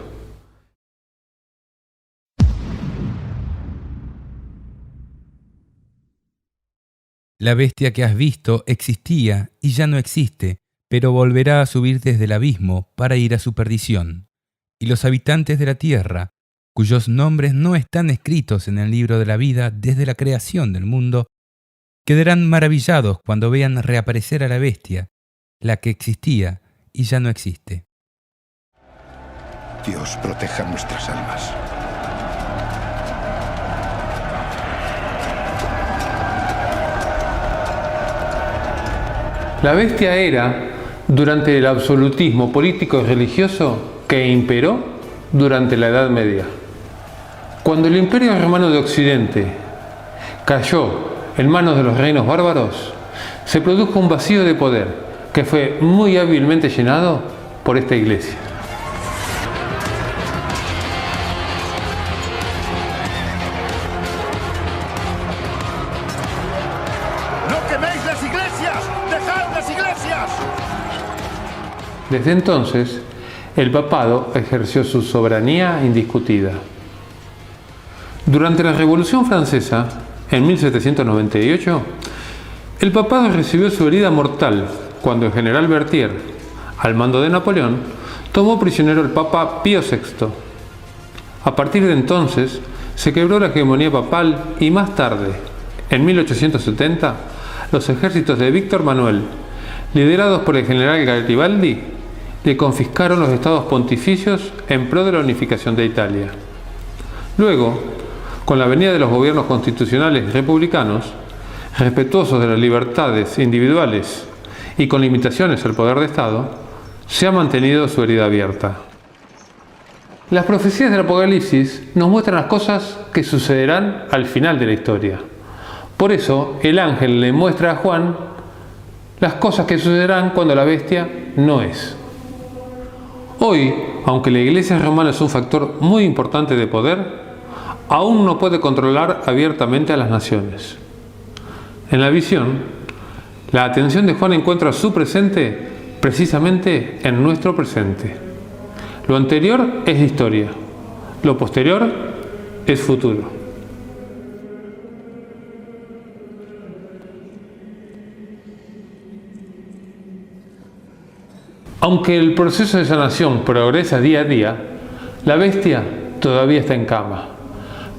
La bestia que has visto existía y ya no existe, pero volverá a subir desde el abismo para ir a su perdición. Y los habitantes de la tierra, cuyos nombres no están escritos en el libro de la vida desde la creación del mundo, quedarán maravillados cuando vean reaparecer a la bestia, la que existía y ya no existe. Dios proteja nuestras almas. La bestia era, durante el absolutismo político y religioso que imperó durante la Edad Media. Cuando el Imperio Romano de Occidente cayó en manos de los reinos bárbaros, se produjo un vacío de poder que fue muy hábilmente llenado por esta iglesia. ¡No queméis las iglesias! ¡Dejad las iglesias! Desde entonces, el papado ejerció su soberanía indiscutida. Durante la Revolución Francesa, en 1798, el papado recibió su herida mortal cuando el general Berthier, al mando de Napoleón, tomó prisionero al Papa Pío VI. A partir de entonces, se quebró la hegemonía papal y más tarde, en 1870, los ejércitos de Víctor Manuel, liderados por el general Garibaldi, le confiscaron los estados pontificios en pro de la unificación de Italia. Luego, con la venida de los gobiernos constitucionales republicanos, respetuosos de las libertades individuales y con limitaciones al poder de Estado, se ha mantenido su herida abierta. Las profecías del Apocalipsis nos muestran las cosas que sucederán al final de la historia. Por eso, el ángel le muestra a Juan las cosas que sucederán cuando la bestia no es. Hoy, aunque la Iglesia romana es un factor muy importante de poder, aún no puede controlar abiertamente a las naciones. En la visión, la atención de Juan encuentra su presente precisamente en nuestro presente. Lo anterior es historia, lo posterior es futuro. Aunque el proceso de sanación progresa día a día, la bestia todavía está en cama.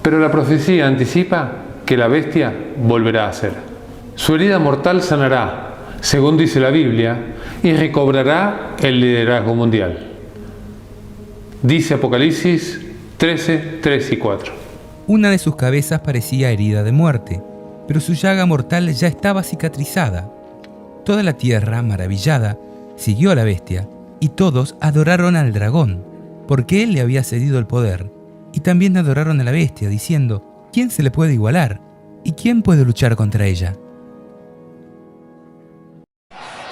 Pero la profecía anticipa que la bestia volverá a ser. Su herida mortal sanará, según dice la Biblia, y recobrará el liderazgo mundial. Dice Apocalipsis 13, 3 y 4. Una de sus cabezas parecía herida de muerte, pero su llaga mortal ya estaba cicatrizada. Toda la tierra, maravillada, siguió a la bestia, y todos adoraron al dragón, porque él le había cedido el poder. Y también adoraron a la bestia, diciendo: ¿quién se le puede igualar? ¿Y quién puede luchar contra ella?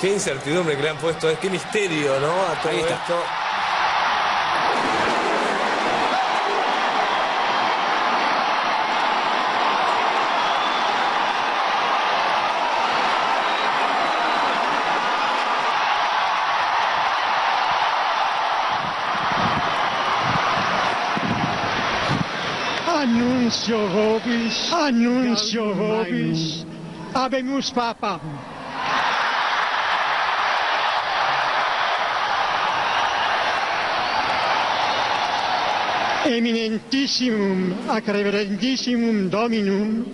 Qué incertidumbre que le han puesto, qué misterio, ¿no? A todo esto. Annuncio vobis, habemus papam. Eminentissimum ac reverendissimum Dominum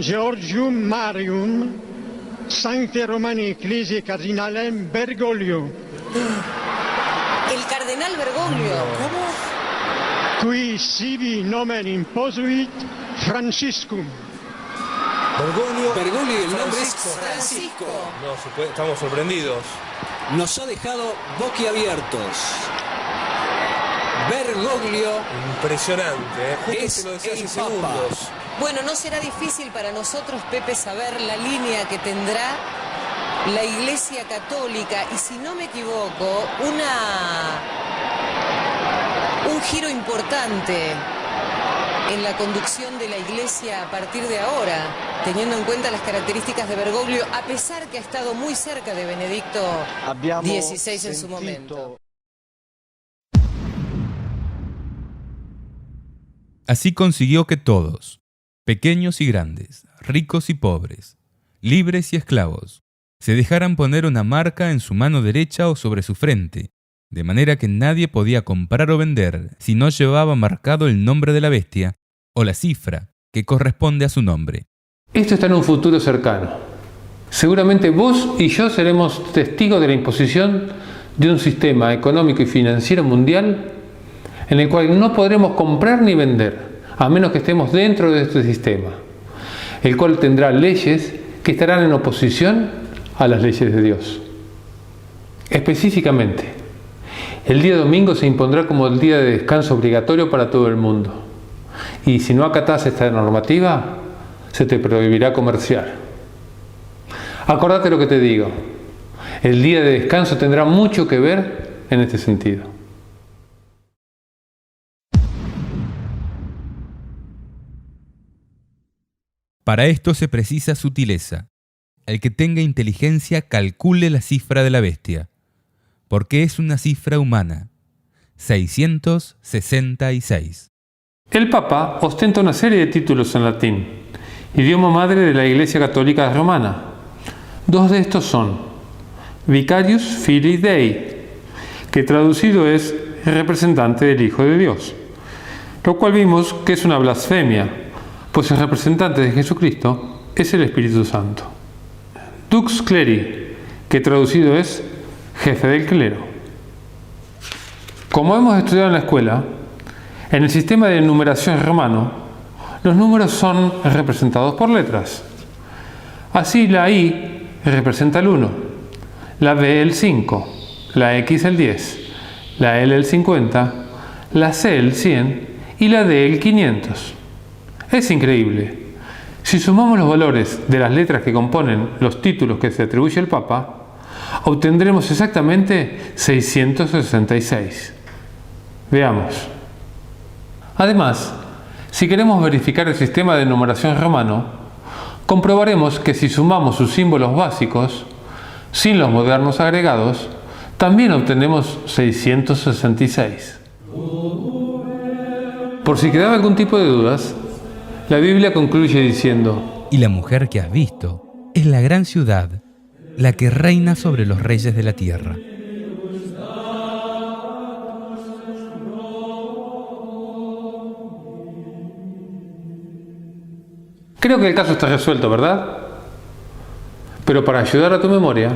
Georgium Marium, Sancte Romani Ecclesiae Cardinalem Bergoglio. El cardenal Bergoglio. ¿Cómo? Qui sibi nomen imposuit Franciscum. Bergoglio, el nombre es Francisco. No, estamos sorprendidos. Nos ha dejado boquiabiertos. Bergoglio. Impresionante, Justo es te lo decía hace el segundos. Papa. Bueno, no será difícil para nosotros, Pepe, saber la línea que tendrá la Iglesia Católica y, si no me equivoco, un giro importante en la conducción de la Iglesia a partir de ahora, teniendo en cuenta las características de Bergoglio, a pesar que ha estado muy cerca de Benedicto XVI en su momento. Así consiguió que todos, pequeños y grandes, ricos y pobres, libres y esclavos, se dejaran poner una marca en su mano derecha o sobre su frente, de manera que nadie podía comprar o vender si no llevaba marcado el nombre de la bestia o la cifra que corresponde a su nombre. Esto está en un futuro cercano. Seguramente vos y yo seremos testigos de la imposición de un sistema económico y financiero mundial en el cual no podremos comprar ni vender, a menos que estemos dentro de este sistema, el cual tendrá leyes que estarán en oposición a las leyes de Dios. Específicamente, el día domingo se impondrá como el día de descanso obligatorio para todo el mundo, y si no acatás esta normativa, se te prohibirá comerciar. Acordate lo que te digo, el día de descanso tendrá mucho que ver en este sentido. Para esto se precisa sutileza. El que tenga inteligencia calcule la cifra de la bestia, porque es una cifra humana, 666. El Papa ostenta una serie de títulos en latín, idioma madre de la Iglesia Católica Romana. Dos de estos son Vicarius Filii Dei, que traducido es representante del Hijo de Dios, lo cual vimos que es una blasfemia, pues el representante de Jesucristo es el Espíritu Santo. Dux Cleri, que traducido es jefe del clero. Como hemos estudiado en la escuela, en el sistema de numeración romano, los números son representados por letras. Así la I representa el 1, la B el 5, la X el 10, la L el 50, la C el 100 y la D el 500. Es increíble. Si sumamos los valores de las letras que componen los títulos que se atribuye al Papa, obtendremos exactamente 666. Veamos. Además, si queremos verificar el sistema de numeración romano, comprobaremos que si sumamos sus símbolos básicos, sin los modernos agregados, también obtenemos 666. Por si quedaba algún tipo de dudas, la Biblia concluye diciendo: y la mujer que has visto es la gran ciudad, la que reina sobre los reyes de la tierra. Creo que el caso está resuelto, ¿verdad? Pero para ayudar a tu memoria,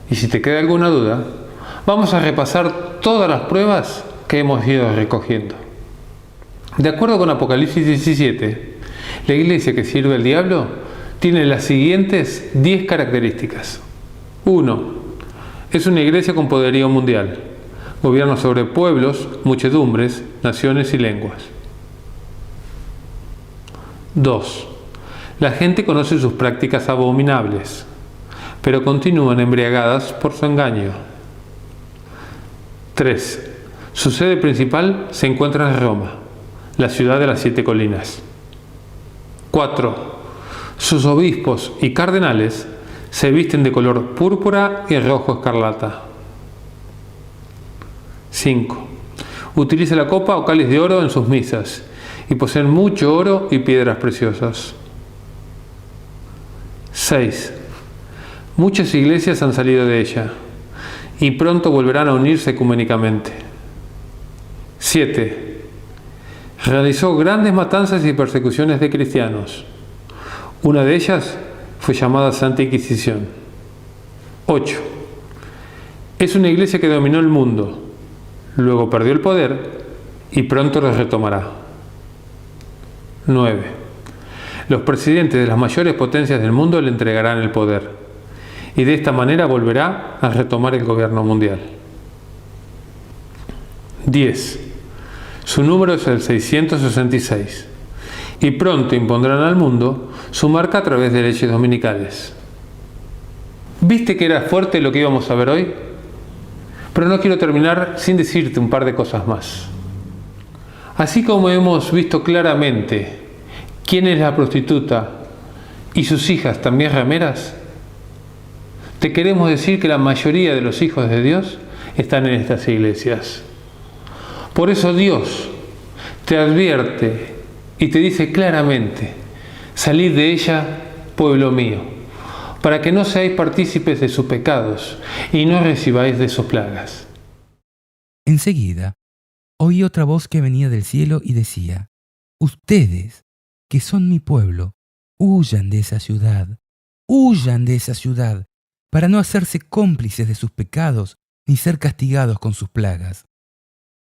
y si te queda alguna duda, vamos a repasar todas las pruebas que hemos ido recogiendo. De acuerdo con Apocalipsis 17, la iglesia que sirve al diablo tiene las siguientes 10 características. 1. Es una iglesia con poderío mundial. Gobierna sobre pueblos, muchedumbres, naciones y lenguas. 2. La gente conoce sus prácticas abominables, pero continúan embriagadas por su engaño. 3. Su sede principal se encuentra en Roma, la ciudad de las 7 colinas. 4. Sus obispos y cardenales se visten de color púrpura y rojo escarlata. 5. Utiliza la copa o cáliz de oro en sus misas y poseen mucho oro y piedras preciosas. 6. Muchas iglesias han salido de ella y pronto volverán a unirse ecuménicamente. 7. Realizó grandes matanzas y persecuciones de cristianos. Una de ellas fue llamada Santa Inquisición. 8. Es una iglesia que dominó el mundo, luego perdió el poder y pronto lo retomará. 9. Los presidentes de las mayores potencias del mundo le entregarán el poder y de esta manera volverá a retomar el gobierno mundial. 10. Su número es el 666 y pronto impondrán al mundo su marca a través de leyes dominicales. ¿Viste que era fuerte lo que íbamos a ver hoy? Pero no quiero terminar sin decirte un par de cosas más. Así como hemos visto claramente quién es la prostituta y sus hijas también rameras, te queremos decir que la mayoría de los hijos de Dios están en estas iglesias. Por eso Dios te advierte y te dice claramente: salid de ella, pueblo mío, para que no seáis partícipes de sus pecados y no recibáis de sus plagas. Enseguida, oí otra voz que venía del cielo y decía: ustedes, que son mi pueblo, huyan de esa ciudad, para no hacerse cómplices de sus pecados ni ser castigados con sus plagas.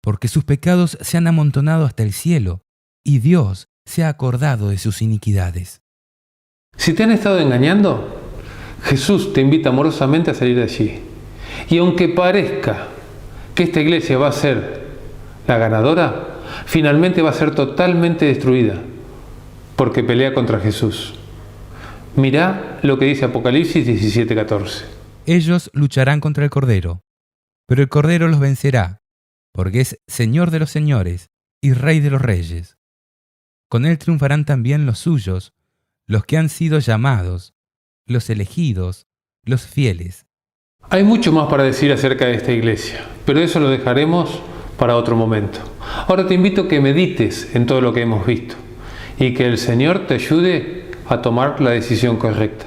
Porque sus pecados se han amontonado hasta el cielo, y Dios se ha acordado de sus iniquidades. Si te han estado engañando, Jesús te invita amorosamente a salir de allí. Y aunque parezca que esta iglesia va a ser la ganadora, finalmente va a ser totalmente destruida, porque pelea contra Jesús. Mirá lo que dice Apocalipsis 17:14. Ellos lucharán contra el Cordero, pero el Cordero los vencerá, porque es Señor de los señores y Rey de los reyes. Con él triunfarán también los suyos, los que han sido llamados, los elegidos, los fieles. Hay mucho más para decir acerca de esta iglesia, pero eso lo dejaremos para otro momento. Ahora te invito a que medites en todo lo que hemos visto y que el Señor te ayude a tomar la decisión correcta.